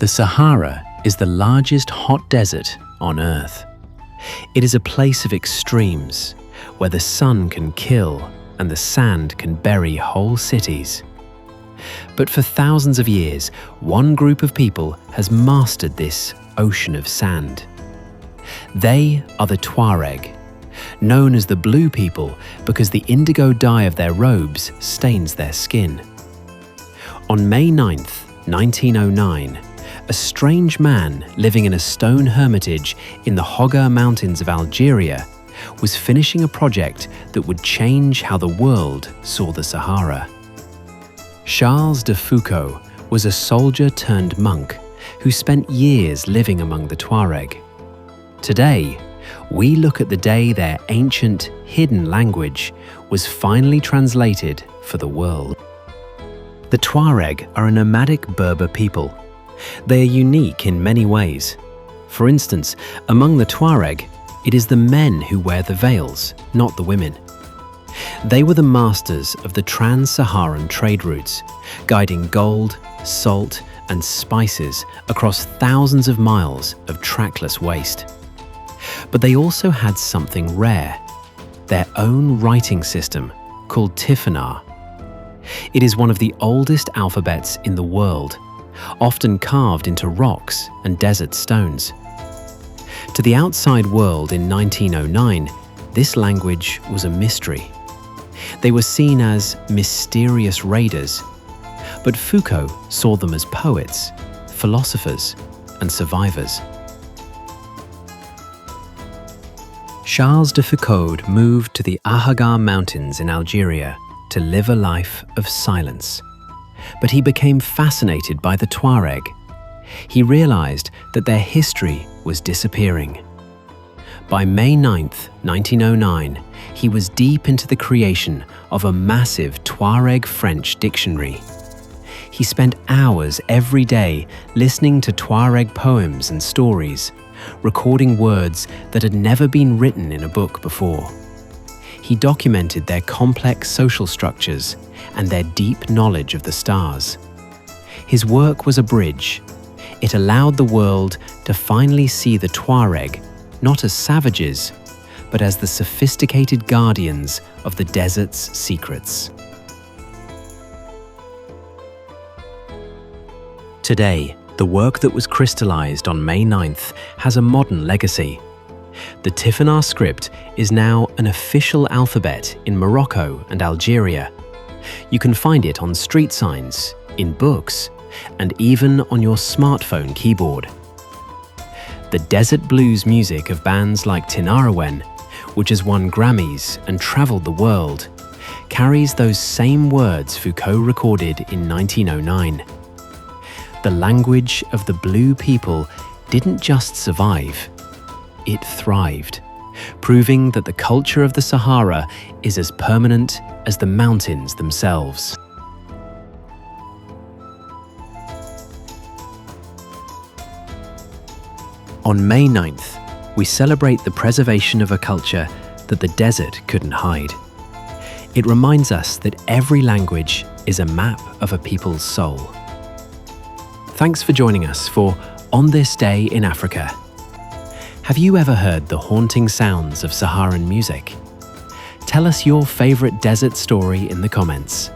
The Sahara is the largest hot desert on Earth. It is a place of extremes, where the sun can kill and the sand can bury whole cities. But for thousands of years, one group of people has mastered this ocean of sand. They are the Tuareg, known as the Blue People because the indigo dye of their robes stains their skin. On May 9th, 1909, a strange man living in a stone hermitage in the Hoggar Mountains of Algeria was finishing a project that would change how the world saw the Sahara. Charles de Foucauld was a soldier turned monk who spent years living among the Tuareg. Today, we look at the day their ancient, hidden language was finally translated for the world. The Tuareg are a nomadic Berber people. They are unique in many ways. For instance, among the Tuareg, it is the men who wear the veils, not the women. They were the masters of the trans-Saharan trade routes, guiding gold, salt, and spices across thousands of miles of trackless waste. But they also had something rare, their own writing system called Tifinagh. It is one of the oldest alphabets in the world, often carved into rocks and desert stones. To the outside world in 1909, this language was a mystery. They were seen as mysterious raiders, but Foucauld saw them as poets, philosophers, and survivors. Charles de Foucauld moved to the Hoggar Mountains in Algeria to live a life of silence. But he became fascinated by the Tuareg. He realized that their history was disappearing. By May 9th, 1909, he was deep into the creation of a massive Tuareg French dictionary. He spent hours every day listening to Tuareg poems and stories, recording words that had never been written in a book before. He documented their complex social structures and their deep knowledge of the stars. His work was a bridge. It allowed the world to finally see the Tuareg not as savages, but as the sophisticated guardians of the desert's secrets. Today, the work that was crystallized on May 9th has a modern legacy. The Tifinagh script is now an official alphabet in Morocco and Algeria. You can find it on street signs, in books, and even on your smartphone keyboard. The desert blues music of bands like Tinariwen, which has won Grammys and traveled the world, carries those same words Foucauld recorded in 1909. The language of the Blue People didn't just survive, it thrived, proving that the culture of the Sahara is as permanent as the mountains themselves. On May 9th, we celebrate the preservation of a culture that the desert couldn't hide. It reminds us that every language is a map of a people's soul. Thanks for joining us for On This Day in Africa. Have you ever heard the haunting sounds of Saharan music? Tell us your favorite desert story in the comments.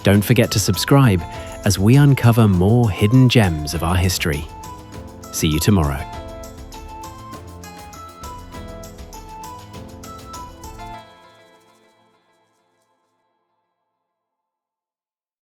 Don't forget to subscribe as we uncover more hidden gems of our history. See you tomorrow.